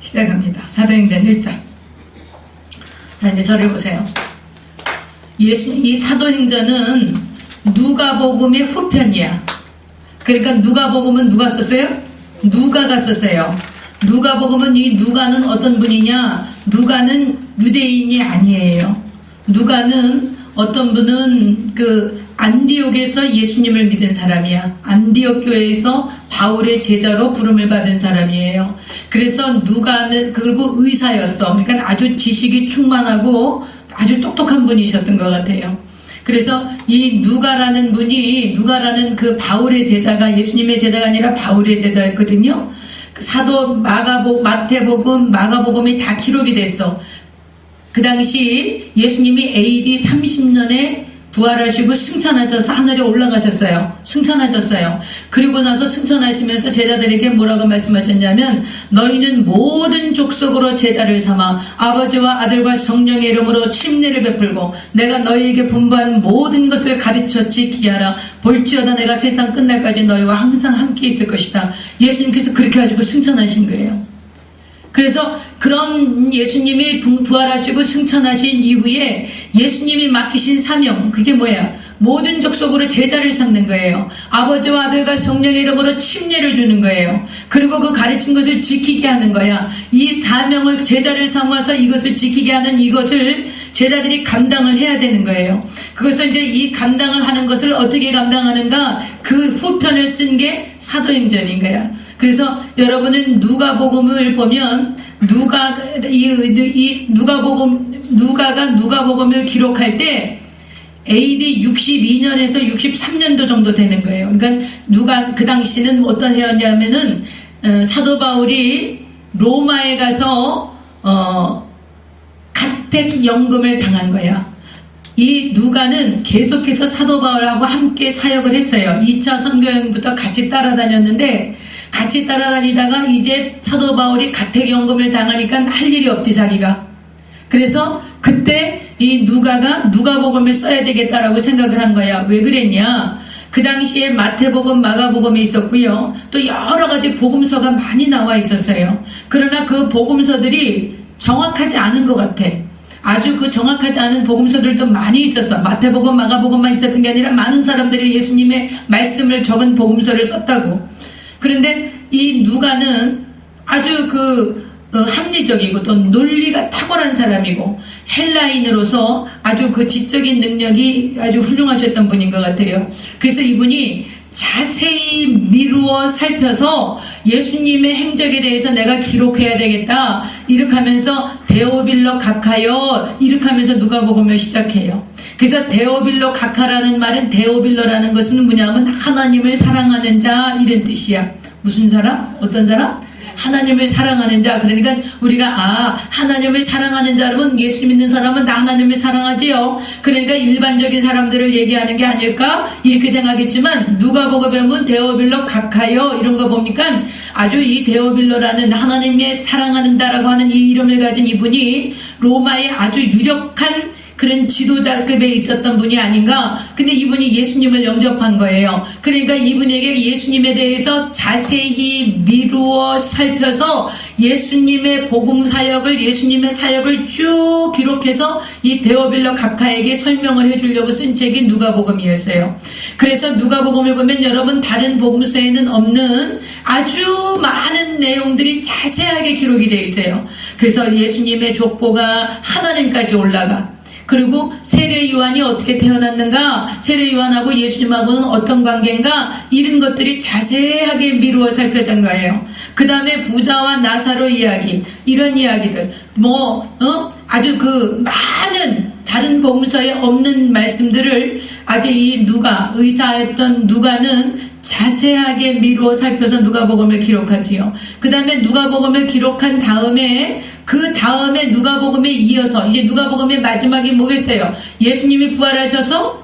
시작합니다. 사도행전 1장. 자, 이제 저를 보세요. 이 사도행전은 누가복음의 후편이야. 그러니까 누가복음은 누가 썼어요? 누가가 썼어요. 누가복음은 이 누가는 어떤 분이냐? 누가는 유대인이 아니에요. 누가는 어떤 분은 안디옥에서 예수님을 믿은 사람이야. 안디옥 교회에서 바울의 제자로 부름을 받은 사람이에요. 그래서 누가는 그리고 의사였어. 그러니까 아주 지식이 충만하고 아주 똑똑한 분이셨던 것 같아요. 그래서 이 누가라는 분이 누가라는 그 바울의 제자가 예수님의 제자가 아니라 바울의 제자였거든요. 사도 마태복음, 마가복음이 다 기록이 됐어. 그 당시 예수님이 AD 30년에 부활하시고 승천하셔서 하늘에 올라가셨어요. 승천하셨어요. 그리고 나서 승천하시면서 제자들에게 뭐라고 말씀하셨냐면 너희는 모든 족속으로 제자를 삼아 아버지와 아들과 성령의 이름으로 침례를 베풀고 내가 너희에게 분부한 모든 것을 가르쳐 지키하라. 볼지어다 내가 세상 끝날까지 너희와 항상 함께 있을 것이다. 예수님께서 그렇게 하시고 승천하신 거예요. 그래서 그런 예수님이 부활하시고 승천하신 이후에 예수님이 맡기신 사명, 그게 뭐야? 모든 족속으로 제자를 삼는 거예요. 아버지와 아들과 성령의 이름으로 침례를 주는 거예요. 그리고 그 가르친 것을 지키게 하는 거야. 이 사명을 제자를 삼아서 이것을 지키게 하는 이것을 제자들이 감당을 해야 되는 거예요. 그것을 이제 이 감당을 하는 것을 어떻게 감당하는가? 그 후편을 쓴 게 사도행전인 거야. 그래서 여러분은 누가복음을 보면 누가가 누가복음을 기록할 때 AD 62년에서 63년도 정도 되는 거예요. 그러니까 그 당시는 어떤 해였냐면은 사도 바울이 로마에 가서 가택연금을 당한 거야. 이 누가는 계속해서 사도 바울하고 함께 사역을 했어요. 2차 선교여행부터 같이 따라다녔는데 같이 따라다니다가 이제 사도 바울이 가택연금을 당하니까 할 일이 없지 자기가. 그래서 그때 이 누가복음을 써야 되겠다라고 생각을 한 거야. 왜 그랬냐? 그 당시에 마태복음, 마가복음이 있었고요. 또 여러 가지 복음서가 많이 나와 있었어요. 그러나 그 복음서들이 정확하지 않은 것 같아. 아주 그 정확하지 않은 복음서들도 많이 있었어. 마태복음, 마가복음만 있었던 게 아니라 많은 사람들이 예수님의 말씀을 적은 복음서를 썼다고. 그런데 이 누가는 아주 합리적이고 또 논리가 탁월한 사람이고 헬라인으로서 아주 그 지적인 능력이 아주 훌륭하셨던 분인 것 같아요. 그래서 이분이 자세히 미루어 살펴서 예수님의 행적에 대해서 내가 기록해야 되겠다. 이렇게 하면서 데오빌로 각하여 이렇게 하면서 누가복음을 시작해요. 그래서 데오빌로 각하라는 말은 데오빌로라는 것은 뭐냐면 하나님을 사랑하는 자 이런 뜻이야. 무슨 사람? 어떤 사람? 하나님을 사랑하는 자. 그러니까 우리가 하나님을 사랑하는 자라면 예수 믿는 사람은 다 하나님을 사랑하지요. 그러니까 일반적인 사람들을 얘기하는 게 아닐까 이렇게 생각했지만 누가복음에 보면 데오빌로 각하여 이런 거 보니까 아주 이 데오빌로라는 하나님의 사랑하는다라고 하는 이 이름을 가진 이분이 로마의 아주 유력한 그런 지도자급에 있었던 분이 아닌가. 근데 이분이 예수님을 영접한 거예요. 그러니까 이분에게 예수님에 대해서 자세히 미루어 살펴서 예수님의 복음 사역을 예수님의 사역을 쭉 기록해서 이 데오빌로 각하에게 설명을 해주려고 쓴 책이 누가복음이었어요. 그래서 누가복음을 보면 여러분 다른 복음서에는 없는 아주 많은 내용들이 자세하게 기록이 되어 있어요. 그래서 예수님의 족보가 하나님까지 올라가. 그리고 세례 요한이 어떻게 태어났는가, 세례 요한하고 예수님하고는 어떤 관계인가, 이런 것들이 자세하게 미루어 살펴진 거예요. 그 다음에 부자와 나사로 이야기, 이런 이야기들, 아주 많은 다른 복음서에 없는 말씀들을 아주 이 의사였던 누가는 자세하게 미루어 살펴서 누가복음을 기록하지요. 그 다음에 누가복음을 기록한 다음에 그 다음에 누가복음에 이어서 이제 누가복음의 마지막이 뭐겠어요? 예수님이 부활하셔서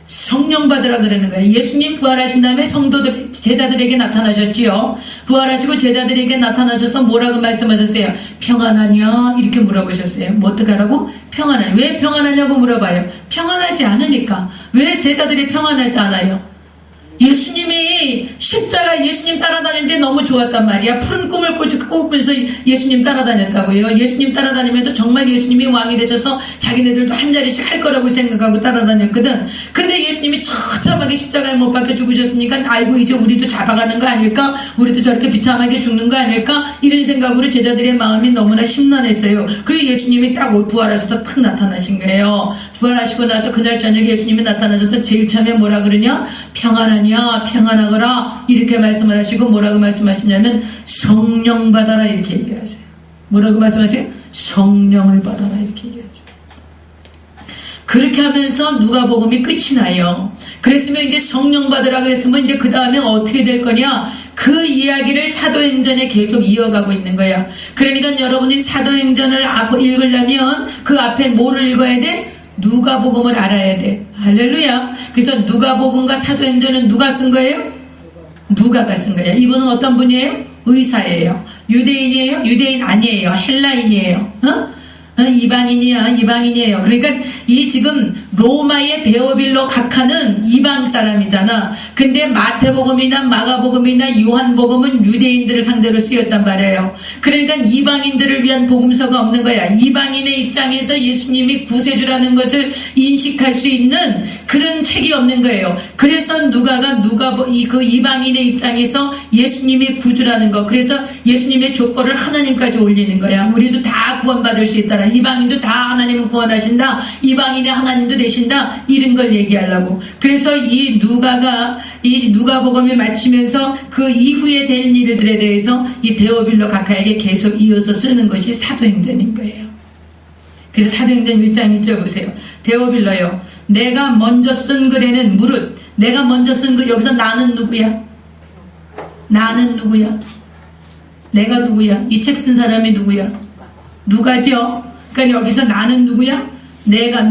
성령 받으라 그러는 거예요. 예수님 부활하신 다음에 제자들에게 나타나셨지요. 부활하시고 제자들에게 나타나셔서 뭐라고 말씀하셨어요? 평안하냐? 이렇게 물어보셨어요. 뭐 어떡하라고? 평안하냐? 왜 평안하냐고 물어봐요. 평안하지 않으니까. 왜 제자들이 평안하지 않아요? 예수님이 십자가 예수님 따라다니는데 너무 좋았단 말이야. 푸른 꿈을 꾸면서 예수님 따라다녔다고요. 예수님 따라다니면서 정말 예수님이 왕이 되셔서 자기네들도 한 자리씩 할 거라고 생각하고 따라다녔거든. 근데 예수님이 처참하게 십자가에 못 박혀 죽으셨으니까 아이고 이제 우리도 잡아가는 거 아닐까? 우리도 저렇게 비참하게 죽는 거 아닐까? 이런 생각으로 제자들의 마음이 너무나 심란했어요. 그리고 예수님이 딱 부활하셔서 탁 나타나신 거예요. 부활하시고 나서 그날 저녁에 예수님이 나타나셔서 제일 처음에 뭐라 그러냐? 평안하냐? 평안하거라. 이렇게 말씀을 하시고 뭐라고 말씀하시냐면 성령 받아라 이렇게 얘기하세요. 뭐라고 말씀하세요? 성령을 받아라 이렇게 얘기하죠. 그렇게 하면서 누가복음이 끝이 나요. 그랬으면 이제 성령 받으라 그랬으면 이제 그 다음에 어떻게 될 거냐? 그 이야기를 사도행전에 계속 이어가고 있는 거야. 그러니까 여러분이 사도행전을 읽으려면 그 앞에 뭐를 읽어야 돼? 누가복음을 알아야 돼. 할렐루야. 그래서 누가복음과 사도행전은 누가 쓴 거예요? 누가가 쓴 거예요. 이분은 어떤 분이에요? 의사예요. 유대인이에요? 유대인 아니에요. 헬라인이에요. 이방인이에요. 그러니까 이 지금 로마의 데오빌로 각하는 이방 사람이잖아. 근데 마태복음이나 마가복음이나 요한복음은 유대인들을 상대로 쓰였단 말이에요. 그러니까 이방인들을 위한 복음서가 없는 거야. 이방인의 입장에서 예수님이 구세주라는 것을 인식할 수 있는 그런 책이 없는 거예요. 그래서 누가가 그 이방인의 입장에서 예수님이 구주라는 거. 그래서 예수님의 족보를 하나님까지 올리는 거야. 우리도 다 구원받을 수 있다. 이방인도 다 하나님을 구원하신다. 이방인의 하나님도 되신다. 이런 걸 얘기하려고. 그래서 이 누가복음을 마치면서 그 이후에 되는 일들에 대해서 이 데오빌로 각하에게 계속 이어서 쓰는 것이 사도행전인 거예요. 그래서 사도행전 1장 1절 보세요. 데오빌로요. 내가 먼저 쓴 글에는 무릇 내가 먼저 쓴 글 여기서 나는 누구야? 나는 누구야? 내가 누구야? 이 책 쓴 사람이 누구야? 누가죠? 그러니까 여기서 나는 누구야? 내가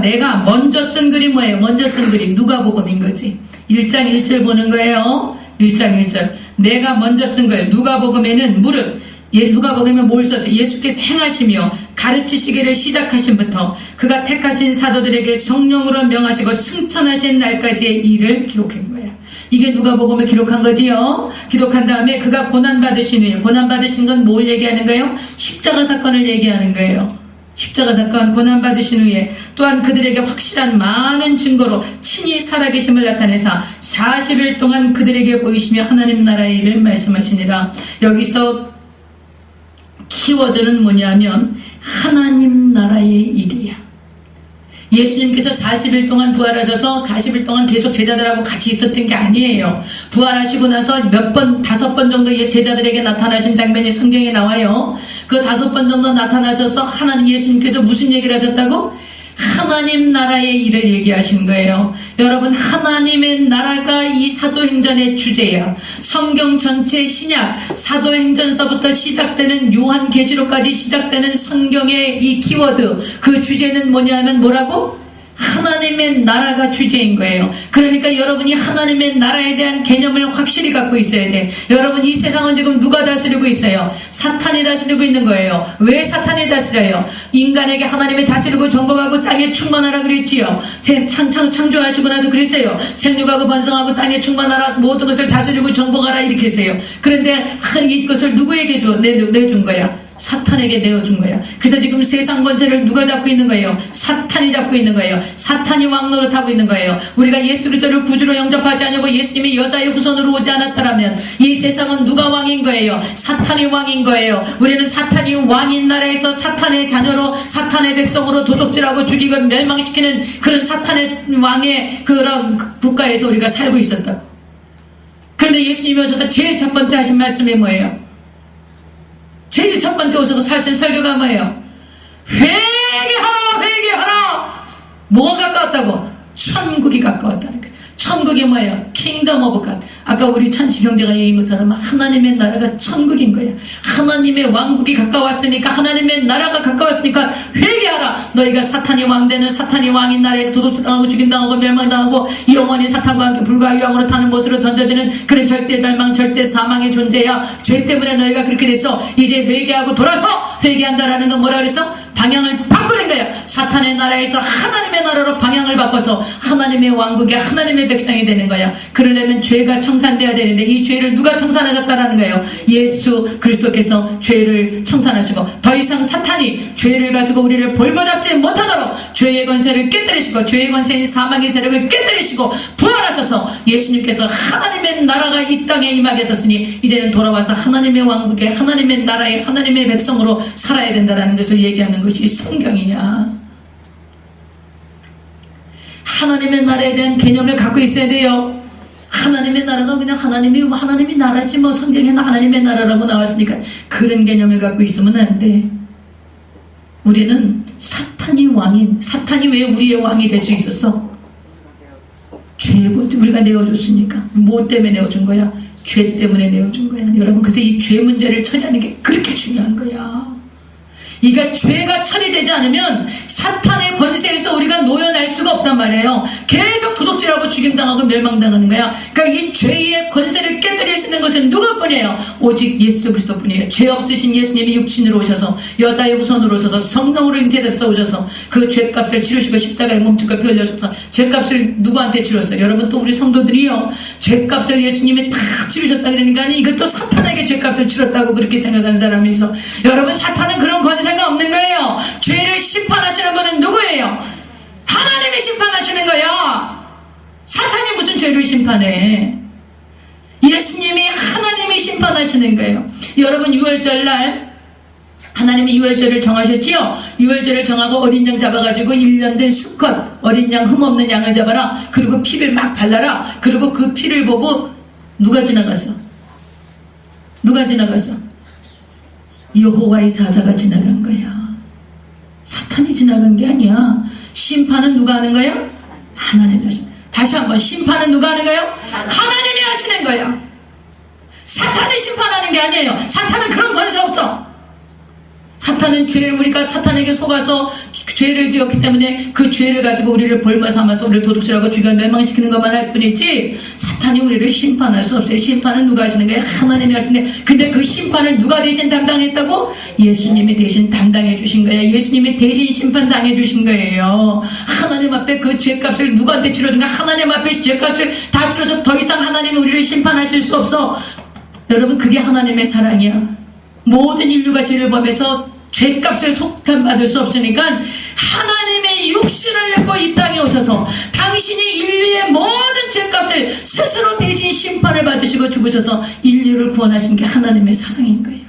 내가 먼저 쓴 글이 뭐예요? 먼저 쓴 글이 누가복음인 거지. 1장 1절 보는 거예요. 1장 1절. 내가 먼저 쓴 글 누가복음에는 무릇 누가복음에 뭘 썼어요? 예수께서 행하시며 가르치시기를 시작하신부터 그가 택하신 사도들에게 성령으로 명하시고 승천하신 날까지의 일을 기록한 거예요. 이게 누가복음을 기록한 거지요. 기록한 다음에 그가 고난받으신 후에 고난받으신 건 뭘 얘기하는 거예요? 십자가 사건을 얘기하는 거예요. 십자가 사건 고난받으신 후에 또한 그들에게 확실한 많은 증거로 친히 살아계심을 나타내사 40일 동안 그들에게 보이시며 하나님 나라의 일을 말씀하시니라. 여기서 키워드는 뭐냐면 하나님 나라의 일이야. 예수님께서 40일 동안 부활하셔서 40일 동안 계속 제자들하고 같이 있었던 게 아니에요. 부활하시고 나서 5번 정도 제자들에게 나타나신 장면이 성경에 나와요. 그 5번 정도 나타나셔서 예수님께서 무슨 얘기를 하셨다고? 하나님 나라의 일을 얘기하신 거예요. 여러분, 하나님의 나라가 이 사도행전의 주제야. 성경 전체 신약 사도행전서부터 시작되는 요한계시록까지 시작되는 성경의 이 키워드, 그 주제는 뭐냐면 뭐라고? 하나님의 나라가 주제인 거예요. 그러니까 여러분이 하나님의 나라에 대한 개념을 확실히 갖고 있어야 돼. 여러분, 이 세상은 지금 누가 다스리고 있어요? 사탄이 다스리고 있는 거예요. 왜 사탄이 다스려요? 인간에게 하나님이 다스리고 정복하고 땅에 충만하라 그랬지요. 창조하시고 나서 그랬어요. 생육하고 번성하고 땅에 충만하라, 모든 것을 다스리고 정복하라 이렇게 했어요. 그런데 이것을 누구에게 내준 거야? 사탄에게 내어준 거야. 그래서 지금 세상 권세를 누가 잡고 있는 거예요? 사탄이 잡고 있는 거예요. 사탄이 왕노릇하고 있는 거예요. 우리가 예수 그리스도를 구주로 영접하지 않고 예수님이 여자의 후손으로 오지 않았다면 이 세상은 누가 왕인 거예요? 사탄이 왕인 거예요. 우리는 사탄이 왕인 나라에서 사탄의 자녀로 사탄의 백성으로 도둑질하고 죽이고 멸망시키는 그런 사탄의 왕의 그런 국가에서 우리가 살고 있었다고. 그런데 예수님이 오셔서 제일 첫 번째 하신 말씀이 뭐예요? 제일 첫 번째 오셔서 하신 설교가 뭐예요? 회개하라! 뭐가 가까웠다고? 천국이 가까웠다는 거예요. 천국이 뭐예요? 킹덤 오브 갓. 아까 우리 찬식 형제가 얘기한 것처럼 하나님의 나라가 천국인 거예요. 하나님의 왕국이 가까웠으니까, 하나님의 나라가 가까웠으니까 회개하라. 너희가 사탄이 왕되는, 사탄이 왕인 나라에서 도둑질당하고 죽임당하고 멸망당하고 영원히 사탄과 함께 불과 유황으로 타는 못으로 던져지는 그런 절대 절망, 절대 사망의 존재야. 죄 때문에 너희가 그렇게 돼서 이제 회개하고 돌아서 회개한다라는 건 뭐라 그랬어? 방향을 바꾸는 거야. 사탄의 나라에서 하나님의 나라로 방향을 바꿔서 하나님의 왕국의 하나님의 백성이 되는 거야. 그러려면 죄가 청산돼야 되는데 이 죄를 누가 청산하셨다라는 거예요? 예수 그리스도께서 죄를 청산하시고 더 이상 사탄이 죄를 가지고 우리를 볼모잡지 못하도록 죄의 권세를 깨뜨리시고 죄의 권세인 사망의 세력을 깨뜨리시고 부활하셔서 예수님께서 하나님의 나라가 이 땅에 임하게 하셨으니 이제는 돌아와서 하나님의 왕국의 하나님의 나라의 하나님의 백성으로 살아야 된다는 것을 얘기하는 것이 성경이야. 하나님의 나라에 대한 개념을 갖고 있어야 돼요. 하나님의 나라가 그냥 하나님이 나라지 뭐 성경에는 하나님의 나라라고 나왔으니까 그런 개념을 갖고 있으면 안 돼. 우리는 사탄이 왜 우리의 왕이 될 수 있었어? 죄고 우리가 내어줬으니까. 뭐 때문에 내어준 거야? 죄 때문에 내어준 거야. 여러분, 그래서 이 죄 문제를 처리하는 게 그렇게 중요한 거야. 그러니까 죄가 처리되지 않으면 사탄의 권세에서 우리가 놓여날 수가 없단 말이에요. 계속 도둑질하고 죽임당하고 멸망당하는 거야. 그러니까 이 죄의 권세를 깨뜨릴 수 있는 것은 누구뿐이에요? 오직 예수 그리스도뿐이에요. 죄 없으신 예수님이 육신으로 오셔서 여자의 후손으로 오셔서 성령으로 잉태돼서 오셔서 그 죄값을 치르시고 십자가에 몸집과 피 흘려셔서 죄값을 누구한테 치렀어요? 여러분, 또 우리 성도들이요, 죄값을 예수님이 다 치르셨다 그러니까 이것도 사탄에게 죄값을 치렀다고 그렇게 생각하는 사람이 있어. 여러분, 사탄은 그런 권세가 없는 거예요. 죄를 심판하시는 분은 누구예요? 하나님이 심판하시는 거예요. 사탄이 무슨 죄를 심판해? 예수님이 하나님이 심판하시는 거예요. 여러분, 유월절날 하나님이 유월절을 정하셨지요? 유월절을 정하고 어린 양 잡아가지고 1년 된 수컷 어린 양 흠없는 양을 잡아라. 그리고 피를 막 발라라. 그리고 그 피를 보고 누가 지나갔어? 여호와의 사자가 지나간 거야. 사탄이 지나간 게 아니야. 심판은 누가 하는 거야? 하나님이 하시는 거야. 다시 한번, 심판은 누가 하는 거예요? 하나님이 하시는 거예요. 사탄이 심판하는 게 아니에요. 사탄은 그런 권세 없어. 사탄은 우리가 사탄에게 속아서 죄를 지었기 때문에 그 죄를 가지고 우리를 벌마 삼아서 우리를 도둑질하고 죽여 멸망시키는 것만 할 뿐이지 사탄이 우리를 심판할 수 없어요. 심판은 누가 하시는 거예요? 하나님이 하시는 거예요. 근데 그 심판을 누가 대신 담당했다고? 예수님이 대신 담당해 주신 거예요. 예수님이 대신 심판 당해 주신 거예요. 하나님 앞에 그 죄값을 누구한테 치러준가? 하나님 앞에 죄값을 다 치러줘. 더 이상 하나님이 우리를 심판하실 수 없어. 여러분, 그게 하나님의 사랑이야. 모든 인류가 죄를 범해서 죄값을 속담받을 수 없으니까 하나님의 육신을 입고 이 땅에 오셔서 당신이 인류의 모든 죄값을 스스로 대신 심판을 받으시고 죽으셔서 인류를 구원하신 게 하나님의 사랑인 거예요.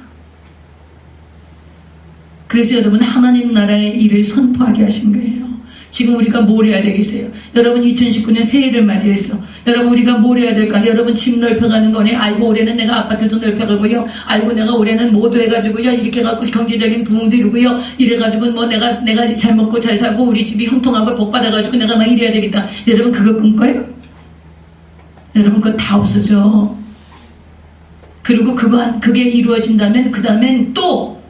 그래서 여러분, 하나님 나라의 일을 선포하게 하신 거예요. 지금 우리가 뭘 해야 되겠어요? 여러분, 2019년 새해를 맞이했어. 여러분, 우리가 뭘 해야 될까? 여러분, 집 넓혀가는 거네. 아이고, 올해는 내가 아파트도 넓혀가고요. 아이고, 내가 올해는 모두 해가지고요. 이렇게 해갖고 경제적인 부흥도 이루고요. 이래가지고 뭐 내가 잘 먹고 잘 살고 우리 집이 형통하고 복받아가지고 내가 막 이래야 되겠다. 여러분, 그거 꿈꿔요? 여러분, 그거 다 없어져. 그리고 그게 이루어진다면 그 다음엔 또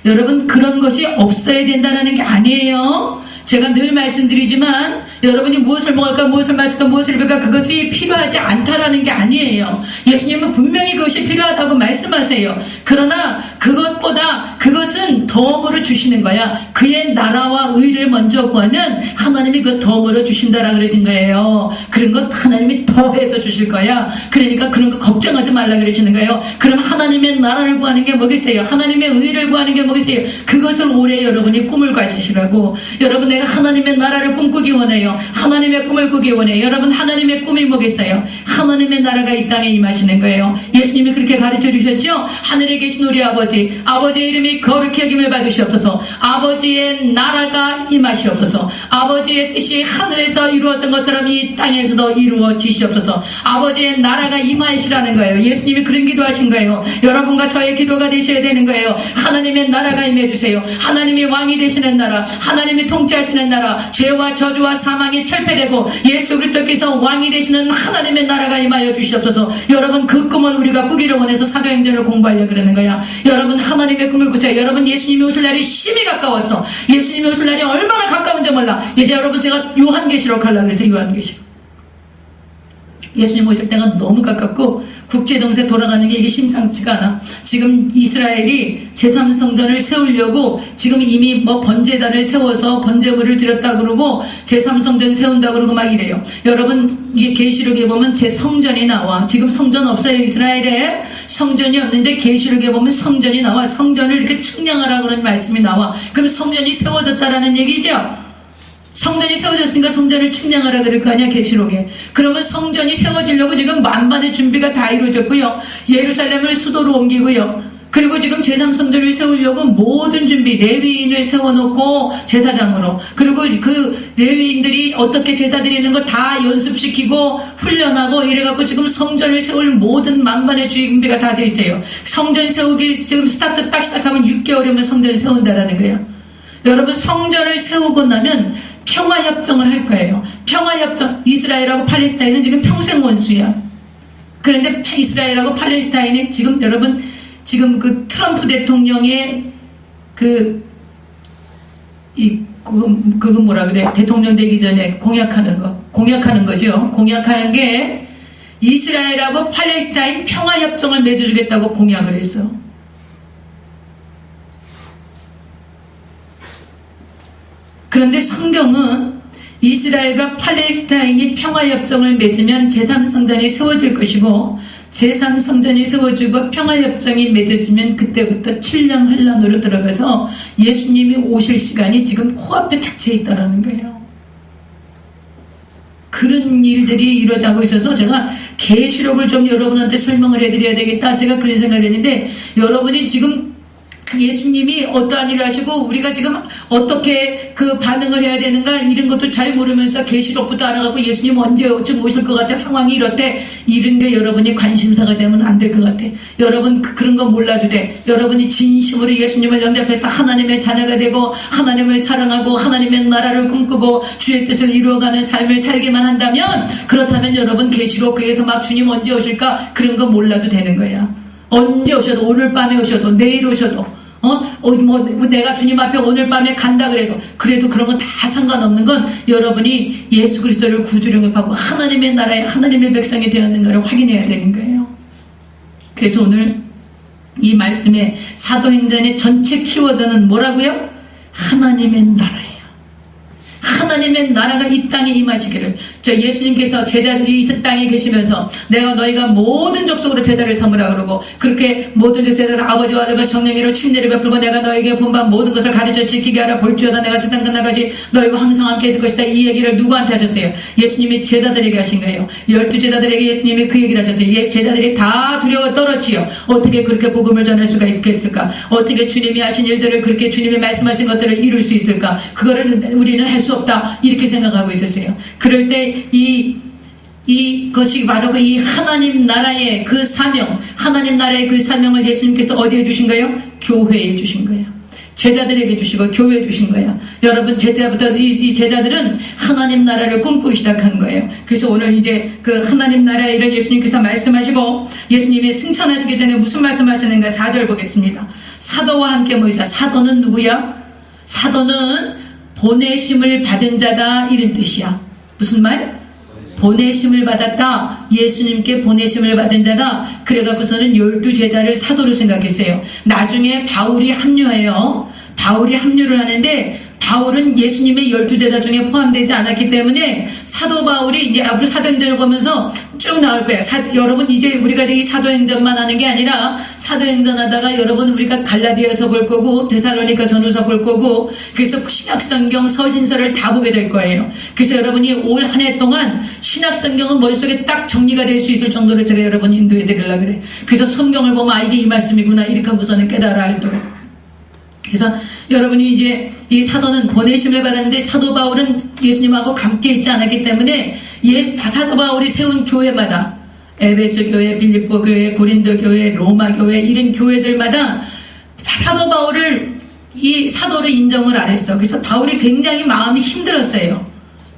여러분, 그런 것이 없어야 된다는 게 아니에요. 제가 늘 말씀드리지만 여러분이 무엇을 먹을까, 무엇을 마실까, 무엇을 입을까, 그것이 필요하지 않다라는 게 아니에요. 예수님은 분명히 그것이 필요하다고 말씀하세요. 그러나 그것보다 그것은 덤으로 주시는 거야. 그의 나라와 의를 먼저 구하면 하나님이 그 덤으로 주신다라 그러신 거예요. 그런 것 하나님이 더해서 주실 거야. 그러니까 그런 거 걱정하지 말라 그러시는 거예요. 그럼 하나님의 나라를 구하는 게 뭐겠어요? 하나님의 의를 구하는 게 뭐겠어요? 그것을 올해 여러분이 꿈을 가지시라고. 여러분, 내가 하나님의 나라를 꿈꾸기 원해요. 하나님의 꿈을 꾸기 원해요. 여러분, 하나님의 꿈이 뭐겠어요? 하나님의 나라가 이 땅에 임하시는 거예요. 예수님이 그렇게 가르쳐 주셨죠? 하늘에 계신 우리 아버지의 이름이 거룩히 여김을 받으시옵소서. 아버지의 나라가 임하시옵소서. 아버지의 뜻이 하늘에서 이루어진 것처럼 이 땅에서도 이루어지시옵소서. 아버지의 나라가 임하시라는 거예요. 예수님이 그런 기도하신 거예요. 여러분과 저의 기도가 되셔야 되는 거예요. 하나님의 나라가 임해주세요. 하나님이 왕이 되시는 나라, 하나님이 통치하시는 나라, 죄와 저주와 사망이 철폐되고 예수 그리스도께서 왕이 되시는 하나님의 나라가 임하여 주시옵소서. 여러분, 그 꿈을 우리가 꾸기를 원해서 사도행전을 공부하려고 그러는 거야. 여러분, 하나님의 꿈을 꾸세요. 여러분, 예수님이 오실 날이 심히 가까웠어. 예수님이 오실 날이 얼마나 가까운지 몰라. 이제 여러분, 제가 요한계시록 하려고 그래서 요한계시록. 예수님 오실 때가 너무 가깝고 국제정세 돌아가는 게 이게 심상치가 않아. 지금 이스라엘이 제3성전을 세우려고 지금 이미 뭐 번제단을 세워서 번제물을 드렸다 그러고 제3성전 세운다 그러고 막 이래요. 여러분 이게 계시록에 보면 제 성전이 나와. 지금 성전 없어요. 이스라엘에 성전이 없는데 계시록에 보면 성전이 나와. 성전을 이렇게 측량하라 그런 말씀이 나와. 그럼 성전이 세워졌다라는 얘기죠. 성전이 세워졌으니까 성전을 측량하라 그럴 거 아니야, 계시록에. 그러면 성전이 세워지려고 지금 만반의 준비가 다 이루어졌고요. 예루살렘을 수도로 옮기고요. 그리고 지금 제3성전을 세우려고 모든 준비, 레위인을 세워놓고 제사장으로, 그리고 그 레위인들이 어떻게 제사 드리는 거 다 연습시키고 훈련하고 이래갖고 지금 성전을 세울 모든 만반의 준비가 다 돼 있어요. 성전 세우기 지금 스타트 딱 시작하면 6개월이면 성전을 세운다라는 거예요. 여러분 성전을 세우고 나면 평화협정을 할 거예요. 평화협정. 이스라엘하고 팔레스타인은 지금 평생 원수야. 그런데 이스라엘하고 팔레스타인이 지금 여러분 지금 그 트럼프 대통령의 그거 뭐라 그래? 대통령 되기 전에 공약하는 거죠. 공약하는 게 이스라엘하고 팔레스타인 평화협정을 맺어주겠다고 공약을 했어. 그런데 성경은 이스라엘과 팔레스타인이 평화협정을 맺으면 제3성전이 세워질 것이고 제3성전이 세워지고 평화협정이 맺어지면 그때부터 7년 환란으로 들어가서 예수님이 오실 시간이 지금 코앞에 닥쳐 있다는 거예요. 그런 일들이 일어나고 있어서 제가 계시록을 좀 여러분한테 설명을 해드려야 되겠다. 제가 그런 생각을 했는데 여러분이 지금 예수님이 어떠한 일을 하시고 우리가 지금 어떻게 그 반응을 해야 되는가 이런 것도 잘 모르면서 계시록부터 알아가고 예수님 언제쯤 오실 것 같아 상황이 이렇대 이런 게 여러분이 관심사가 되면 안 될 것 같아. 여러분 그런 거 몰라도 돼. 여러분이 진심으로 예수님을 영접해서 하나님의 자녀가 되고 하나님을 사랑하고 하나님의 나라를 꿈꾸고 주의 뜻을 이루어가는 삶을 살게만 한다면 그렇다면 여러분 계시록 그에서 막 주님 언제 오실까 그런 거 몰라도 되는 거야. 언제 오셔도 오늘 밤에 오셔도 내일 오셔도 내가 주님 앞에 오늘 밤에 간다 그래도 그런 건 다 상관없는 건 여러분이 예수 그리스도를 구주로 영접하고 하나님의 나라에 하나님의 백성이 되었는가를 확인해야 되는 거예요. 그래서 오늘 이 말씀의 사도행전의 전체 키워드는 뭐라고요? 하나님의 나라예요. 하나님의 나라가 이 땅에 임하시기를. 예수님께서 제자들이 이 땅에 계시면서 내가 너희가 모든 족속으로 제자를 삼으라 그러고 그렇게 모든 제자들 아버지와 아들과 성령으로 침례를 베풀고 내가 너에게 분반 모든 것을 가르쳐 지키게 하라. 볼지어다 내가 세상 끝날까지 너희와 항상 함께 있을 것이다. 이 얘기를 누구한테 하셨어요? 예수님이 제자들에게 하신 거예요. 12제자들에게 예수님이 그 얘기를 하셨어요. 제자들이 다 두려워 떨었지요. 어떻게 그렇게 복음을 전할 수가 있겠을까? 어떻게 주님이 하신 일들을 그렇게 주님이 말씀하신 것들을 이룰 수 있을까? 그거를 우리는 할 수 없다. 이렇게 생각하고 있었어요. 그럴 때 이것이 바로 이 하나님 나라의 그 사명, 하나님 나라의 그 사명을 예수님께서 어디에 주신 거예요? 교회에 주신 거예요. 제자들에게 주시고 교회에 주신 거예요. 여러분 제때부터 이 제자들은 하나님 나라를 꿈꾸기 시작한 거예요. 그래서 오늘 이제 그 하나님 나라의 일을 예수님께서 말씀하시고 예수님이 승천하시기 전에 무슨 말씀하시는가 4절 보겠습니다. 사도와 함께 모이사. 사도는 누구야? 사도는 보내심을 받은 자다 이런 뜻이야. 무슨 말? 보내심을 받았다. 예수님께 보내심을 받은 자다. 그래갖고서는 12제자를 사도로 생각했어요. 나중에 바울이 합류해요. 바울이 합류를 하는데 바울은 예수님의 12제자 중에 포함되지 않았기 때문에 사도 바울이 이제 앞으로 사도행전을 보면서 쭉 나올 거예요. 여러분 이제 우리가 이 사도행전만 하는 게 아니라 사도행전 하다가 여러분 우리가 갈라디아서 볼 거고 데살로니가 전후서 볼 거고 그래서 신약성경 서신서를 다 보게 될 거예요. 그래서 여러분이 올 한 해 동안 신약성경은 머릿속에 딱 정리가 될 수 있을 정도로 제가 여러분 인도해 드리려고 그래요. 그래서 성경을 보면 이게 이 말씀이구나 이렇게 하고서는 깨달아 알도록. 그래서 여러분이 이제 이 사도는 보내심을 받았는데 사도 바울은 예수님하고 함께 있지 않았기 때문에 사도 바울이 세운 교회마다 에베소 교회, 빌립보 교회, 고린도 교회, 로마 교회 이런 교회들마다 사도 바울을 이 사도로 인정을 안 했어. 그래서 바울이 굉장히 마음이 힘들었어요.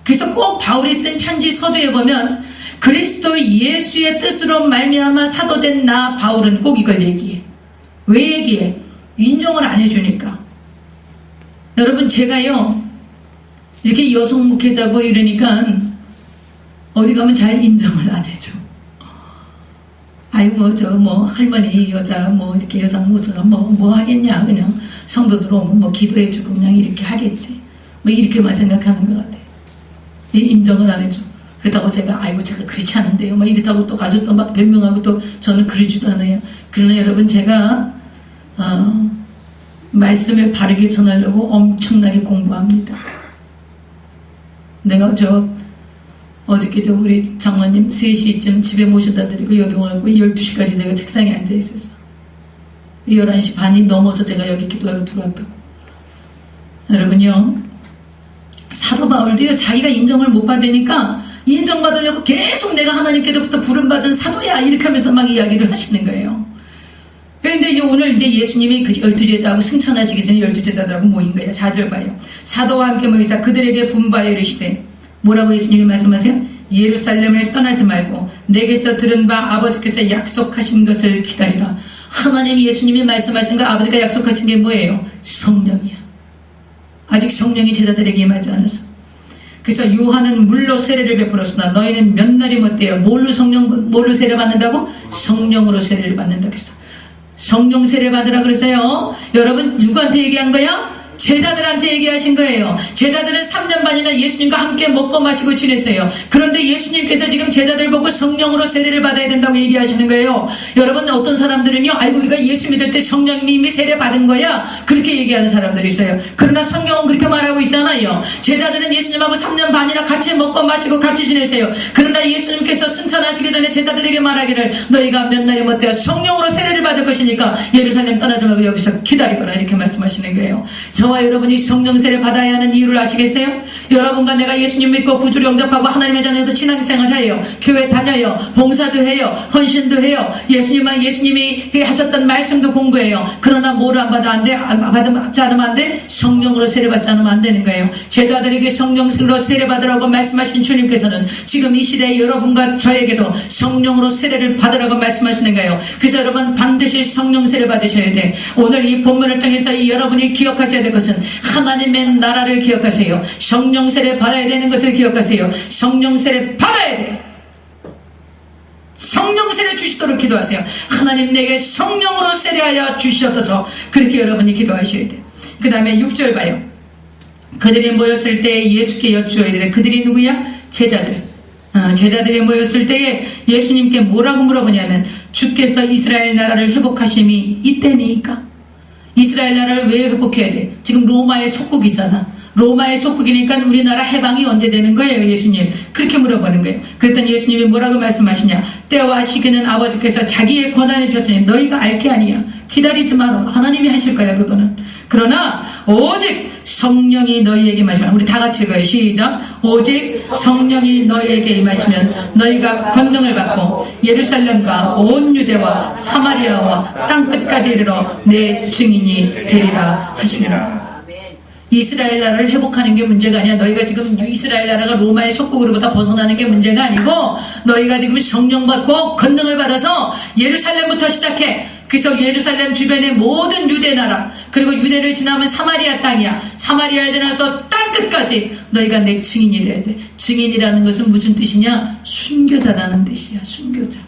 그래서 꼭 바울이 쓴 편지 서두에 보면 그리스도 예수의 뜻으로 말미암아 사도된 나 바울은 꼭 이걸 얘기해. 왜 얘기해? 인정을 안 해주니까. 여러분 제가요 이렇게 여성 목회자고 이러니까 어디 가면 잘 인정을 안 해줘. 아유 뭐 할머니 여자 뭐 이렇게 여성 무슨 뭐 하겠냐, 그냥 성도들 오면 뭐 기도해주고 그냥 이렇게 하겠지, 뭐 이렇게만 생각하는 것 같아요. 인정을 안 해줘. 그렇다고 제가 아이고 제가 그렇지 않은데요 막 이렇다고 또 가서 또 막 변명하고 또 저는 그러지도 않아요. 그러나 여러분, 제가 말씀을 바르게 전하려고 엄청나게 공부합니다. 내가 어저께 우리 장모님 3시쯤 집에 모셔다 드리고 여기 와고 12시까지 내가 책상에 앉아 있었어. 11시 반이 넘어서 제가 여기 기도하러 들어왔다고. 여러분요, 사도 바울도요, 자기가 인정을 못 받으니까 인정받으려고 계속 내가 하나님께로부터 부름받은 사도야 이렇게 하면서 막 이야기를 하시는 거예요. 그런데 오늘 이제 예수님이 그 12제자하고 승천하시기 전에 12제자들하고 모인 거예요. 4절 봐요. 사도와 함께 모이사 그들에게 분부하여 이르시되, 뭐라고 예수님이 말씀하세요? 예루살렘을 떠나지 말고 내게서 들은 바 아버지께서 약속하신 것을 기다리라. 하나님 예수님이 말씀하신 거, 아버지가 약속하신 게 뭐예요? 성령이야. 아직 성령이 제자들에게 임하지 않았어. 그래서 요한은 물로 세례를 베풀었으나 너희는 몇 날이 못돼요. 뭘로 세례 받는다고? 성령으로 세례를 받는다 그랬어. 성령 세례 받으라 그랬어요. 여러분, 누구한테 얘기한 거야? 제자들한테 얘기하신 거예요. 제자들은 3년 반이나 예수님과 함께 먹고 마시고 지냈어요. 그런데 예수님께서 지금 제자들 보고 성령으로 세례를 받아야 된다고 얘기하시는 거예요. 여러분, 어떤 사람들은요, 아이고 우리가 예수 믿을 때 성령님이 세례 받은 거야, 그렇게 얘기하는 사람들이 있어요. 그러나 성경은 그렇게 말하고 있잖아요. 제자들은 예수님하고 3년 반이나 같이 먹고 마시고 같이 지냈어요. 그러나 예수님께서 승천하시기 전에 제자들에게 말하기를, 너희가 몇 날이 못되어 성령으로 세례를 받을 것이니까 예루살렘 떠나지 말고 여기서 기다리거라 이렇게 말씀하시는 거예요. 저와 여러분이 성령 세례 받아야 하는 이유를 아시겠어요? 여러분과 내가 예수님 믿고 구주를 영접하고 하나님의 자녀에서 신앙생활 해요. 교회 다녀요. 봉사도 해요. 헌신도 해요. 예수님이 하셨던 말씀도 공부해요. 그러나 뭐를 안 받아 안 돼? 받지 않으면 안 돼? 성령으로 세례 받지 않으면 안 되는 거예요. 제자들에게 성령으로 세례 받으라고 말씀하신 주님께서는 지금 이 시대에 여러분과 저에게도 성령으로 세례를 받으라고 말씀하시는 거예요. 그래서 여러분 반드시 성령 세례 받으셔야 돼. 오늘 이 본문을 통해서 여러분이 기억하셔야 될 것은 하나님의 나라를 기억하세요. 성령 세례 받아야 되는 것을 기억하세요. 성령 세례 받아야 돼. 성령 세례 주시도록 기도하세요. 하나님 내게 성령으로 세례하여 주시옵소서. 그렇게 여러분이 기도하셔야 돼. 그 다음에 6절 봐요. 그들이 모였을 때 예수께 여쭈어야 돼. 그들이 누구야? 제자들. 제자들이 모였을 때에 예수님께 뭐라고 물어보냐면, 주께서 이스라엘 나라를 회복하심이 이때니까. 이스라엘 나라를 왜 회복해야 돼? 지금 로마의 속국이잖아. 로마의 속국이니까 우리나라 해방이 언제 되는 거예요, 예수님? 그렇게 물어보는 거예요. 그랬더니 예수님이 뭐라고 말씀하시냐? 때와 시기는 아버지께서 자기의 권한을 주셨으니 너희가 알 게 아니야. 기다리지 마라. 하나님이 하실 거야, 그거는. 그러나 오직 성령이 너희에게 임하시면, 우리 다 같이 읽어요. 시작. 오직 성령이 너희에게 임하시면 너희가 권능을 받고 예루살렘과 온 유대와 사마리아와 땅끝까지 이르러 내 증인이 되리라 하시니라. 이스라엘 나라를 회복하는 게 문제가 아니야. 너희가 지금 이스라엘 나라가 로마의 속국으로부터 벗어나는 게 문제가 아니고, 너희가 지금 성령 받고 권능을 받아서 예루살렘부터 시작해. 그래서 예루살렘 주변의 모든 유대 나라, 그리고 유대를 지나면 사마리아 땅이야. 사마리아에 지나서 땅끝까지 너희가 내 증인이 돼야 돼. 증인이라는 것은 무슨 뜻이냐? 순교자라는 뜻이야. 순교자.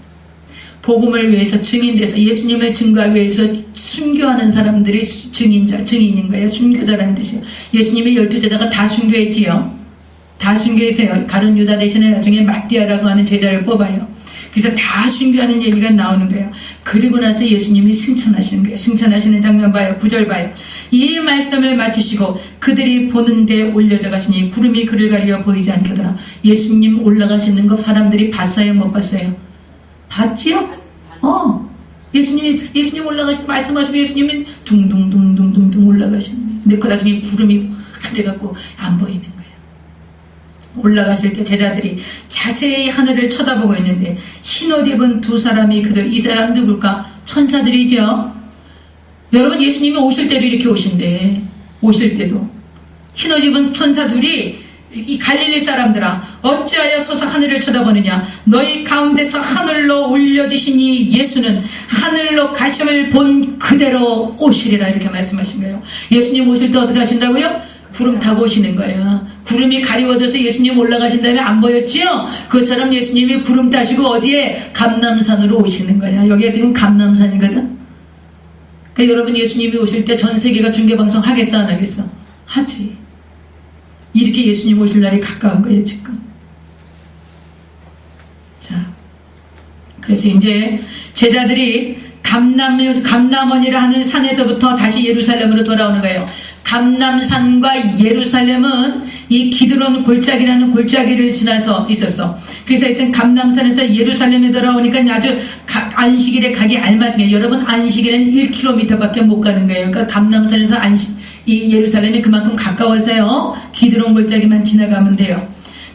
복음을 위해서 증인돼서 예수님을 증거하기 위해서 순교하는 사람들이 증인인 거예요. 순교자라는 뜻이에요. 예수님의 12제자가 다 순교했지요. 다 순교했어요. 가룟 유다 대신에 나중에 마띠아라고 하는 제자를 뽑아요. 그래서 다 순교하는 얘기가 나오는 거예요. 그리고 나서 예수님이 승천하시는 거예요. 승천하시는 장면 봐요. 9절 봐요. 이 말씀을 마치시고 그들이 보는 데 올려져 가시니 구름이 그를 가리어 보이지 않게 하더라. 예수님 올라가시는 거 사람들이 봤어요? 못 봤어요? 봤지요? 예수님 올라가시고 말씀하시면 예수님이 둥둥둥둥둥둥 올라가시는 거예요. 근데 그 나중에 구름이 확 그래갖고 안 보이는 거예요. 올라가실 때 제자들이 자세히 하늘을 쳐다보고 있는데 흰옷 입은 두 사람이 이 사람 누굴까? 천사들이죠. 여러분, 예수님이 오실 때도 이렇게 오신대. 오실 때도 흰옷 입은 천사 둘이, 이 갈릴리 사람들아, 어찌하여 서서 하늘을 쳐다보느냐? 너희 가운데서 하늘로 올려지시니 예수는 하늘로 가심을 본 그대로 오시리라. 이렇게 말씀하신 거예요. 예수님 오실 때 어떻게 하신다고요? 구름 타고 오시는 거예요. 구름이 가리워져서 예수님 올라가신 다음에 안 보였지요? 그것처럼 예수님이 구름 타시고 어디에? 감람산으로 오시는 거야. 여기가 지금 감람산이거든. 그러니까 여러분 예수님이 오실 때 전 세계가 중계방송 하겠어 안 하겠어? 하지. 이렇게 예수님 오실 날이 가까운 거예요 지금. 자, 그래서 이제 제자들이 감람원이라 하는 산에서부터 다시 예루살렘으로 돌아오는 거예요. 감람산과 예루살렘은 이 기드론 골짜기라는 골짜기를 지나서 있었어. 그래서 하여튼 감람산에서 예루살렘에 돌아오니까 아주 안식일에 가기 알맞은. 여러분 안식일에는 1km밖에 못 가는 거예요. 그러니까 감람산에서 이 예루살렘이 그만큼 가까워서요. 기드론 골짜기만 지나가면 돼요.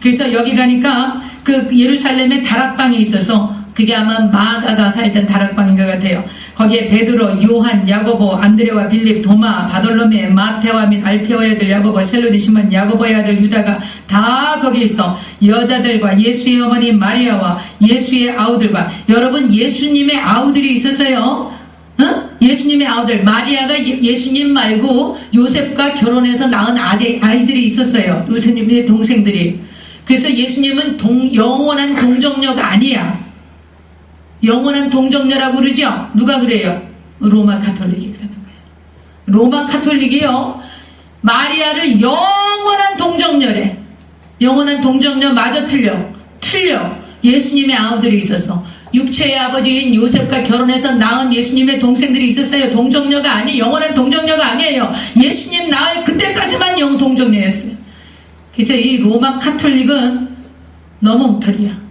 그래서 여기 가니까 그 예루살렘에 다락방이 있어서 그게 아마 마가가 살던 다락방인 것 같아요. 거기에 베드로, 요한, 야고보, 안드레와 빌립, 도마, 바돌로메, 마테와 및 알페오의 아들 야고보, 셀로디 시몬, 야고보의 아들 유다가 다 거기에 있어. 여자들과 예수의 어머니 마리아와 예수의 아우들과. 여러분 예수님의 아우들이 있었어요. 예수님의 아우들. 마리아가 예수님 말고 요셉과 결혼해서 낳은 아이들이 있었어요. 예수님의 동생들이. 그래서 예수님은 영원한 동정녀가 아니야. 영원한 동정녀라고 그러죠? 누가 그래요? 로마 가톨릭이 그러는 거예요. 로마 가톨릭이요. 마리아를 영원한 동정녀래. 영원한 동정녀 마저 틀려. 예수님의 아우들이 있었어. 육체의 아버지인 요셉과 결혼해서 낳은 예수님의 동생들이 있었어요. 동정녀가 아니, 영원한 동정녀가 아니에요. 예수님 낳을 그때까지만 동정녀였어요. 그래서 이 로마 가톨릭은 너무 엉터리야.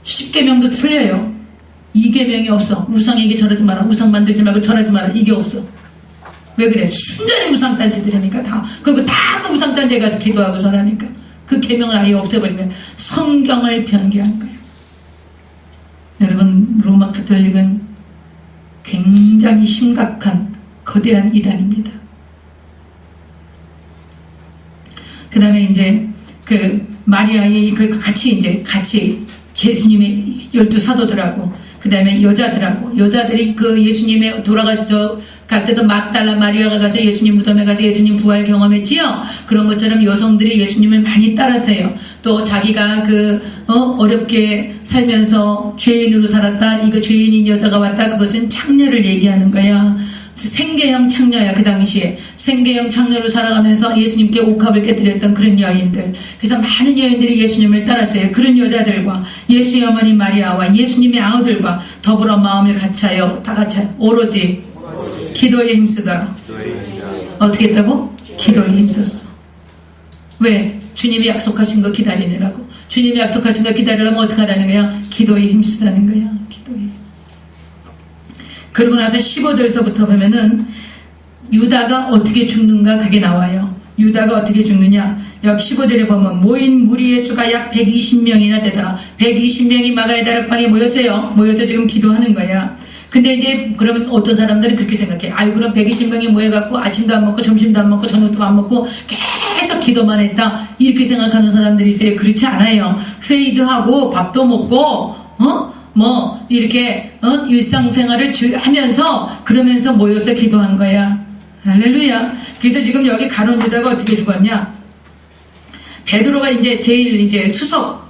10계명도 틀려요. 2계명이 없어. 우상에게 절하지 마라. 우상 만들지 말고 절하지 마라. 이게 없어. 왜 그래? 순전히 우상단지들이니까 다. 그리고 다 그 우상단지에 가서 기도하고 절하니까. 그 계명을 아예 없애버리면 성경을 변개한 거예요. 여러분 로마 가톨릭은 굉장히 심각한 거대한 이단입니다. 그 다음에 이제 그 마리아의 같이 예수님의 12사도들하고 그 다음에 여자들이 그 예수님의 돌아가서 갈 때도 막달라 마리아가 가서 예수님 무덤에 가서 예수님 부활 경험했지요. 그런 것처럼 여성들이 예수님을 많이 따랐어요. 또 자기가 어렵게 살면서 죄인으로 살았다. 이거 죄인인 여자가 왔다. 그것은 창녀를 얘기하는 거야. 생계형 창녀야. 그 당시에 생계형 창녀로 살아가면서 예수님께 옥합을 깨뜨렸던 그런 여인들. 그래서 많은 여인들이 예수님을 따랐어요. 그런 여자들과 예수의 어머니 마리아와 예수님의 아우들과 더불어 마음을 같이하여 오로지 기도에 힘쓰더라. 어떻게 했다고? 기도에 힘썼어. 왜? 주님이 약속하신 거 기다리느라고. 주님이 약속하신 거 기다리려면 어떻게 하라는 거야? 기도에 힘쓰라는 거야. 기도에. 그러고 나서 15절서부터 보면은 유다가 어떻게 죽는가 그게 나와요. 유다가 어떻게 죽느냐. 여기 15절에 보면 모인 무리의 수가 약 120명이나 되더라. 120명이 마가의 다락방에 모였어요. 모여서 지금 기도하는 거야. 근데 이제 그러면 어떤 사람들은 그렇게 생각해. 아유 그럼 120명이 모여갖고 아침도 안 먹고 점심도 안 먹고 저녁도 안 먹고 계속 기도만 했다. 이렇게 생각하는 사람들이 있어요. 그렇지 않아요. 회의도 하고 밥도 먹고 이렇게 일상생활을 하면서 그러면서 모여서 기도한 거야. 할렐루야. 그래서 지금 여기 가룟 유다가 어떻게 죽었냐. 베드로가 제일 수석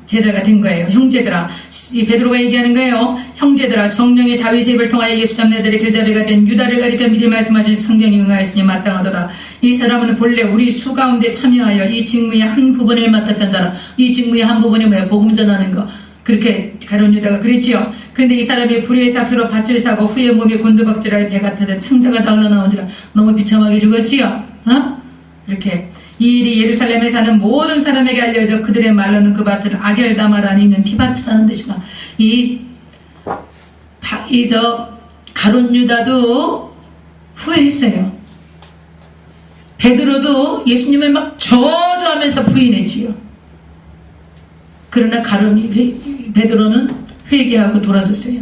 제자가 된 거예요. 형제들아. 이 베드로가 얘기하는 거예요. 형제들아, 성령이 다윗의 입을 통하여 예수 잡내들의 길잡이가 된 유다를 가리켜 미리 말씀하신 성경이 응하였으니 마땅하도다. 이 사람은 본래 우리 수 가운데 참여하여 이 직무의 한 부분을 맡았던 자라. 이 직무의 한 부분이 뭐야? 복음 전하는 거. 그렇게 가룟 유다가 그랬지요. 그런데 이 사람이 불의의 삭스로 밭을 사고 후에 몸이 곤두박질하여 배가 타듯 창자가 다 흘러나오지라. 너무 비참하게 죽었지요. 이렇게 이 일이 예루살렘에 사는 모든 사람에게 알려져 그들의 말로는 그 밭을 아겔다마라는 이는 피밭이라는 뜻이다. 가룟 유다도 후회했어요. 베드로도 예수님을 막 저주하면서 부인했지요. 그러나 베드로는 회개하고 돌아섰어요.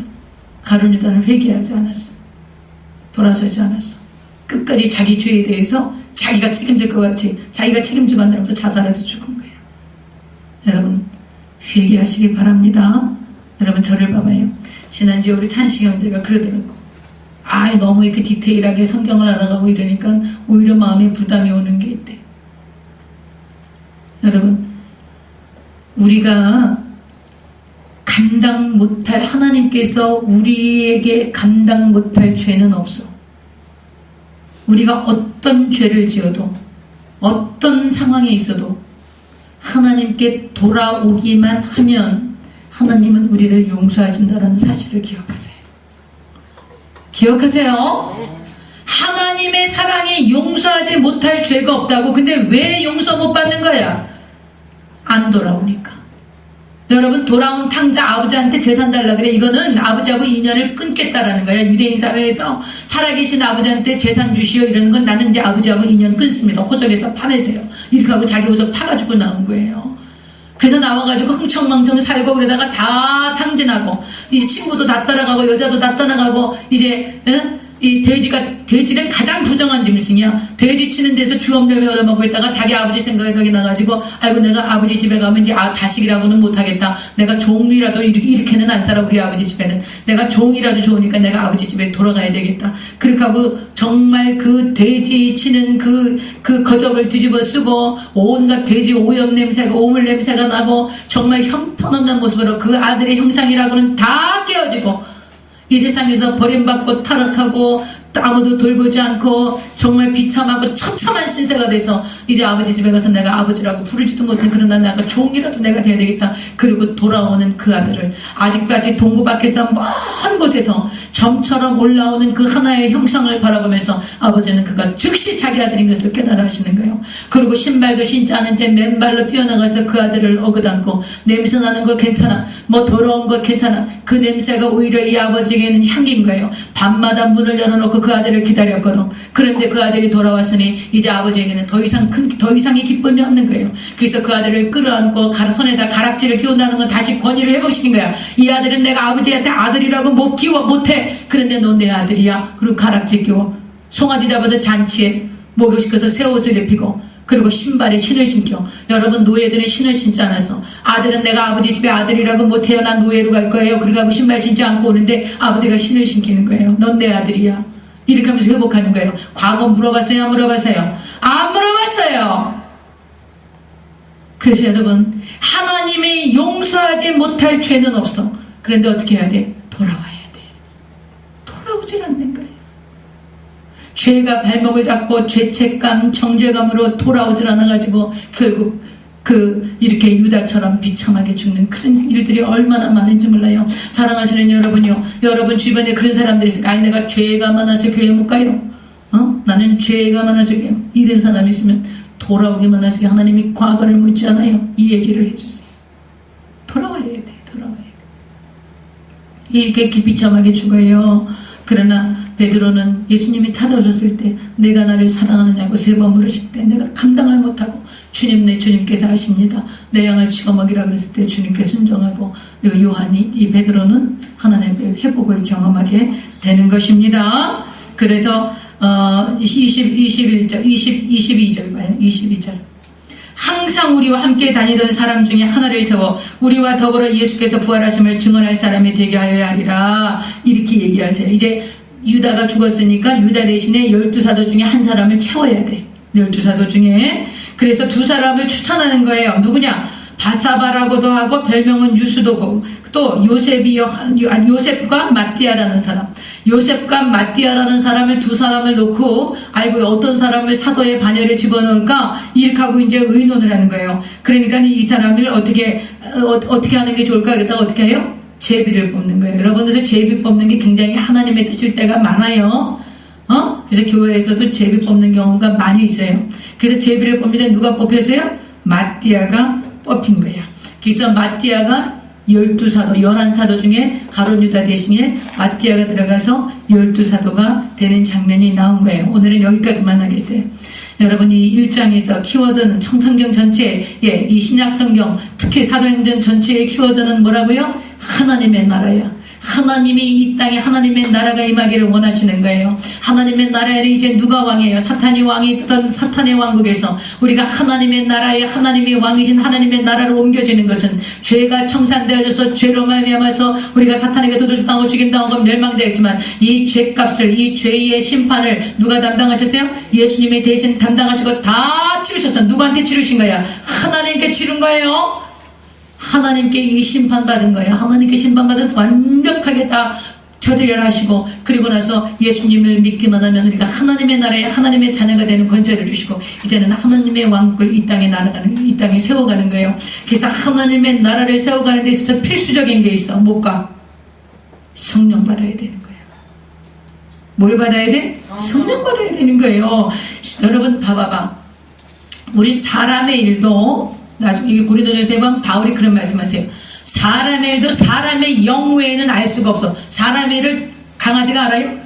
가룟 유다는 회개하지 않았어. 돌아서지 않았어. 끝까지 자기 죄에 대해서 자기가 책임질 것 같이 자기가 책임지고 한다면서 자살해서 죽은 거예요. 여러분 회개하시길 바랍니다. 여러분 저를 봐봐요. 지난주에 우리 찬식이 형제가 그러더라고. 너무 이렇게 디테일하게 성경을 알아가고 이러니까 오히려 마음에 부담이 오는 게 있대. 여러분, 우리가 감당 못할, 하나님께서 우리에게 감당 못할 죄는 없어. 우리가 어떤 죄를 지어도, 어떤 상황에 있어도 하나님께 돌아오기만 하면 하나님은 우리를 용서하신다는 사실을 기억하세요. 기억하세요. 하나님의 사랑이 용서하지 못할 죄가 없다고. 근데 왜 용서 못 받는 거야? 안 돌아오니까. 여러분, 돌아온 탕자 아버지한테 재산 달라 그래. 이거는 아버지하고 인연을 끊겠다라는 거야. 유대인 사회에서 살아계신 아버지한테 재산 주시오 이러는 건 나는 이제 아버지하고 인연 끊습니다. 호적에서 파내세요. 이렇게 하고 자기 호적 파가지고 나온 거예요. 그래서 나와가지고 흥청망청 살고 그러다가 다 탕진하고 이제 친구도 다 떠나가고 여자도 다 떠나가고 이제 이 돼지는 가장 부정한 짐승이야. 돼지 치는 데서 주엄열매 얻어먹고 있다가 자기 아버지 생각이 나가지고 아이고 내가 아버지 집에 가면 이제 자식이라고는 못하겠다. 내가 종이라도 이렇게는 안 살아. 우리 아버지 집에는 내가 종이라도 좋으니까 내가 아버지 집에 돌아가야 되겠다. 그렇게 하고 정말 그 돼지 치는 그 거적을 뒤집어 쓰고 온갖 돼지 오염 냄새가 오물 냄새가 나고 정말 형편없는 모습으로 그 아들의 형상이라고는 다 깨어지고 이 세상에서 버림받고 타락하고 아무도 돌보지 않고 정말 비참하고 처참한 신세가 돼서 이제 아버지 집에 가서 내가 아버지라고 부르지도 못해. 그러나 내가 종이라도 내가 돼야 되겠다. 그리고 돌아오는 그 아들을 아직까지 동구 밖에서 먼 곳에서 점처럼 올라오는 그 하나의 형상을 바라보면서 아버지는 그가 즉시 자기 아들인 것을 깨달아 하시는 거예요. 그리고 신발도 신지 않은 채 맨발로 뛰어나가서 그 아들을 어긋안고 냄새 나는 거 괜찮아. 뭐 더러운 거 괜찮아. 그 냄새가 오히려 이 아버지에게는 향기인 거예요. 밤마다 문을 열어놓고 그 아들을 기다렸거든. 그런데 그 아들이 돌아왔으니 이제 아버지에게는 더 이상의 기쁨이 없는 거예요. 그래서 그 아들을 끌어안고 손에다 가락지를 끼운다는 건 다시 권유를 해보시는 거야. 이 아들은 내가 아버지한테 아들이라고 못해. 그런데 너 내 아들이야. 그리고 가락지 끼워 송아지 잡아서 잔치에 목욕시켜서 새 옷을 입히고 그리고 신발에 신을 신겨. 여러분, 노예들은 신을 신지 않아서 아들은 내가 아버지 집에 아들이라고 못해요. 난 노예로 갈 거예요. 그러고 신발 신지 않고 오는데 아버지가 신을 신기는 거예요. 넌 내 아들이야. 이렇게 하면서 회복하는 거예요. 과거 물어봤어요? 안 물어봤어요? 안 물어봤어요. 그래서 여러분, 하나님이 용서하지 못할 죄는 없어. 그런데 어떻게 해야 돼? 돌아와야 돼. 돌아오질 않는 거예요. 죄가 발목을 잡고 죄책감, 정죄감으로 돌아오질 않아가지고 결국 이렇게 유다처럼 비참하게 죽는 그런 일들이 얼마나 많은지 몰라요. 사랑하시는 여러분요, 여러분 주변에 그런 사람들이 있어요. 아니 내가 죄가 많아서 교회 못 가요. 나는 죄가 많아서 교회. 이런 사람이 있으면 돌아오기만 하세요. 하나님이 과거를 묻지 않아요. 이 얘기를 해주세요. 돌아와야 돼. 돌아와야 돼. 이렇게 비참하게 죽어요. 그러나 베드로는 예수님이 찾아오셨을 때 내가 나를 사랑하느냐고 3번 물으실 때 내가 감당을 못하고 주님께서 아십니다. 내 양을 치고 먹이라 그랬을 때 주님께 순종하고 요한이 이 베드로는 하나님의 회복을 경험하게 되는 것입니다. 그래서 22절 봐요. 22절. 항상 우리와 함께 다니던 사람 중에 하나를 세워 우리와 더불어 예수께서 부활하심을 증언할 사람이 되게 하여야 하리라. 이렇게 얘기하세요. 이제 유다가 죽었으니까 유다 대신에 12사도 중에 한 사람을 채워야 돼. 12사도 중에. 그래서 2사람을 추천하는 거예요. 누구냐? 바사바라고도 하고 별명은 유수도고 또 요셉과 마띠아라는 사람. 요셉과 마띠아라는 사람을 2사람을 놓고 아이고 어떤 사람을 사도의 반열에 집어넣을까? 이렇게 하고 이제 의논을 하는 거예요. 그러니까 이 사람을 어떻게 하는 게 좋을까? 그러다가 어떻게 해요? 제비를 뽑는 거예요. 여러분, 그래서 제비 뽑는 게 굉장히 하나님의 뜻일 때가 많아요. 그래서 교회에서도 제비 뽑는 경우가 많이 있어요. 그래서 제비를 뽑는데 누가 뽑혔어요? 마띠아가 뽑힌 거야. 그래서 마띠아가 12사도, 11사도 중에 가룟 유다 대신에 마띠아가 들어가서 12사도가 되는 장면이 나온 거예요. 오늘은 여기까지만 하겠어요. 여러분, 이 1장에서 키워드는 성경 전체에, 이 신약 성경, 특히 사도행전 전체의 키워드는 뭐라고요? 하나님의 나라야. 하나님이 이 땅에 하나님의 나라가 임하기를 원하시는 거예요. 하나님의 나라에는 이제 누가 왕이에요? 사탄이 왕이 있던 사탄의 왕국에서 우리가 하나님의 나라에 하나님이 왕이신 하나님의 나라로 옮겨지는 것은 죄가 청산되어져서 죄로 말미암아서 우리가 사탄에게 도둑당하고 죽임당하고 멸망되었지만 이 죄값을, 이 죄의 심판을 누가 담당하셨어요? 예수님이 대신 담당하시고 다 치르셨어. 누구한테 치르신 거야? 하나님께 치른 거예요. 하나님께 이 심판받은 거예요. 하나님께 심판받은 완벽하게 다 저지를 하시고, 그리고 나서 예수님을 믿기만 하면 우리가 하나님의 나라에 하나님의 자녀가 되는 권세를 주시고, 이제는 하나님의 왕국을 이 땅에 날아가는, 이 땅에 세워가는 거예요. 그래서 하나님의 나라를 세워가는 데 있어서 필수적인 게 있어. 뭘까? 성령 받아야 되는 거예요. 뭘 받아야 돼? 성령 받아야 되는 거예요. 여러분 봐봐봐. 우리 사람의 일도, 나중에 고린도전서에 보면 바울이 그런 말씀하세요. 사람의 일도 사람의 영 외에는 알 수가 없어. 사람의 일을 강아지가 알아요?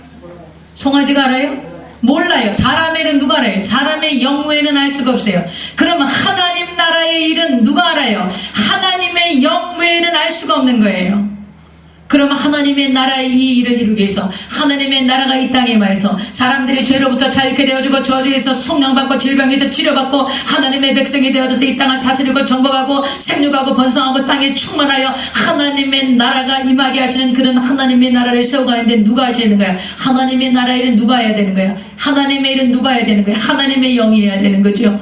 송아지가 알아요? 몰라요. 사람의 일은 누가 알아요? 사람의 영 외에는 알 수가 없어요. 그러면 하나님 나라의 일은 누가 알아요? 하나님의 영 외에는 알 수가 없는 거예요. 그러면 하나님의 나라의 이 일을 이루기 위해서, 하나님의 나라가 이 땅에 임하여서 사람들이 죄로부터 자유케 되어주고 저주에서 속량받고 질병에서 치료받고 하나님의 백성이 되어져서 이 땅을 다스리고 정복하고 생육하고 번성하고 땅에 충만하여 하나님의 나라가 임하게 하시는 그런 하나님의 나라를 세워가는데 누가 하시는 거야? 하나님의 나라의 일은 누가 해야 되는 거야? 하나님의 일은 누가 해야 되는 거야? 하나님의 영이 해야 되는 거죠.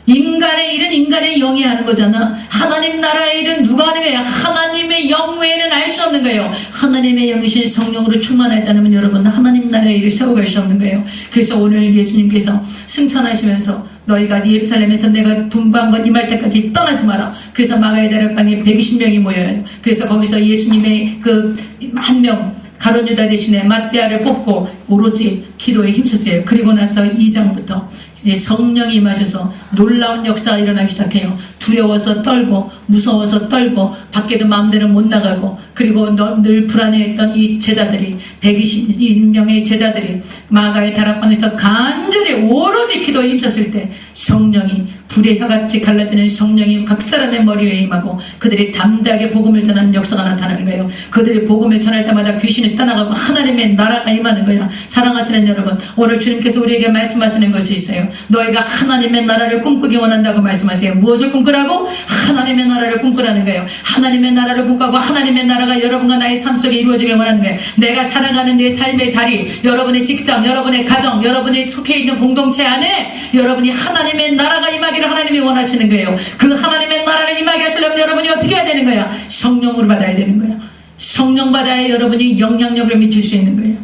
인간의 일은 인간의 영이 하는 거잖아. 하나님 나라의 일은 누가 하는 거야? 하나님의 영 외에는 알 수 없는 거예요. 하나님의 영이신 성령으로 충만하지 않으면 여러분은 하나님 나라의 일을 세워갈 수 없는 거예요. 그래서 오늘 예수님께서 승천하시면서 너희가 예루살렘에서 내가 분부한 것 임할 때까지 떠나지 마라. 그래서 마가의 다락방에 120명이 모여요. 그래서 거기서 예수님의 그 한 명 가룟 유다 대신에 마띠아를 뽑고 오로지 기도에 힘썼어요. 그리고 나서 2장부터 이제 성령이 임하셔서 놀라운 역사가 일어나기 시작해요. 두려워서 떨고 무서워서 떨고 밖에도 마음대로 못 나가고, 그리고 늘 불안해했던 이 제자들이 120명의 제자들이 마가의 다락방에서 간절히 오로지 기도에 힘썼을 때 성령이 불의 혀같이 갈라지는 성령이 각 사람의 머리 위에 임하고 그들이 담대하게 복음을 전하는 역사가 나타나는 거예요. 그들이 복음을 전할 때마다 귀신이 떠나가고 하나님의 나라가 임하는 거야. 사랑하시는 여러분, 오늘 주님께서 우리에게 말씀하시는 것이 있어요. 너희가 하나님의 나라를 꿈꾸기 원한다고 말씀하세요. 무엇을 꿈꾸라고? 하나님의 나라를 꿈꾸라는 거예요. 하나님의 나라를 꿈꾸고 하나님의 나라가 여러분과 나의 삶 속에 이루어지길 원하는 거예요. 내가 살아가는 내 삶의 자리, 여러분의 직장, 여러분의 가정, 여러분이 속해 있는 공동체 안에 여러분이 하나님의 나라가 임하기를 하나님이 원하시는 거예요. 그 하나님의 나라를 임하게 하시려면 여러분이 어떻게 해야 되는 거야? 성령으로 받아야 되는 거야. 성령 받아야 여러분이 영향력을 미칠 수 있는 거예요.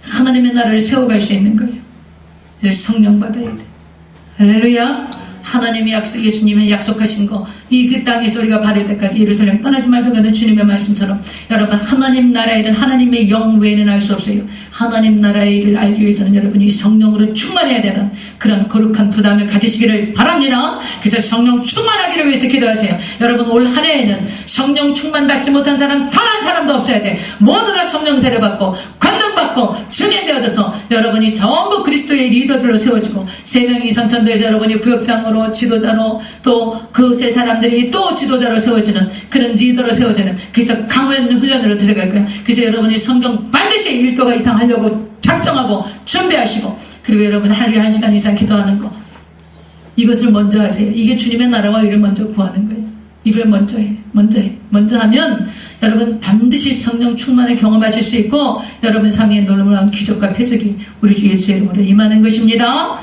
하나님의 나라를 세워갈 수 있는 거예요. 그래서 성령 받아야 돼. 할렐루야. 하나님이 예수님이 약속하신 거, 이 땅에서 우리가 받을 때까지 예루살렘 떠나지 말고 가는 주님의 말씀처럼 여러분, 하나님 나라의 일은 하나님의 영 외에는 알 수 없어요. 하나님 나라의 일을 알기 위해서는 여러분이 성령으로 충만해야 되는 그런 거룩한 부담을 가지시기를 바랍니다. 그래서 성령 충만하기를 위해서 기도하세요. 여러분, 올 한 해에는 성령 충만 받지 못한 사람 단 한 사람도 없어야 돼. 모두 다 성령 세례 받고 권능받고 증인되어져서 여러분이 전부 그리스도의 리더들로 세워지고 3명 이상 전도에서 여러분이 구역장으로 지도자로 또 그 세 사람들이 또 지도자로 세워지는 그런 리더로 세워지는, 그래서 강원 훈련으로 들어갈 거예요. 그래서 여러분이 성경 반드시 1도가 이상 하려고 작정하고 준비하시고, 그리고 여러분 하루에 1시간 이상 기도하는 거, 이것을 먼저 하세요. 이게 주님의 나라와 의를 먼저 구하는 거예요. 이걸 먼저 해. 먼저 하면 여러분 반드시 성령 충만을 경험하실 수 있고 여러분 삶에 놀라운 기적과 표적이 우리 주 예수의 이름으로 임하는 것입니다.